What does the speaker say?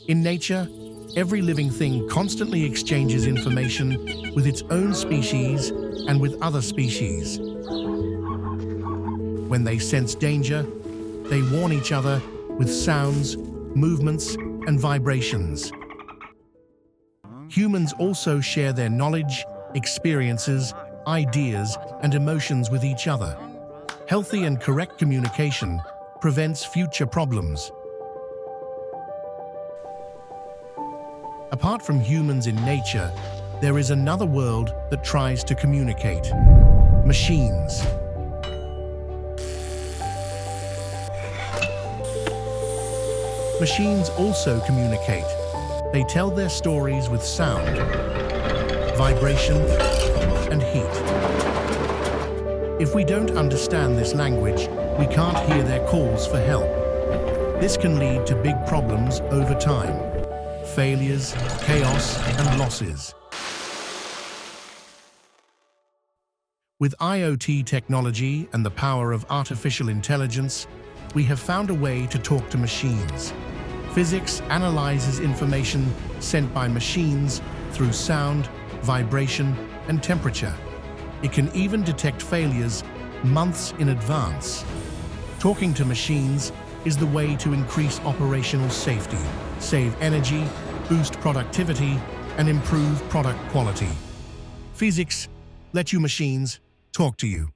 In nature, every living thing constantly exchanges information with its own species and with other species. When they sense danger, they warn each other with sounds, movements, and vibrations. Humans also share their knowledge, experiences, ideas, and emotions with each other. Healthy and correct communication prevents future problems. Apart from humans in nature, there is another world that tries to communicate: machines. Machines also communicate. They tell their stories with sound, vibration, and heat. If we don't understand this language, we can't hear their calls for help. This can lead to big problems over time: failures, chaos, and losses. With IoT technology and the power of artificial intelligence, we have found a way to talk to machines. Fizix analyzes information sent by machines through sound, vibration, and temperature. It can even detect failures months in advance. Talking to machines is the way to increase operational safety, save energy, boost productivity, and improve product quality. Fizix, let your machines talk to you.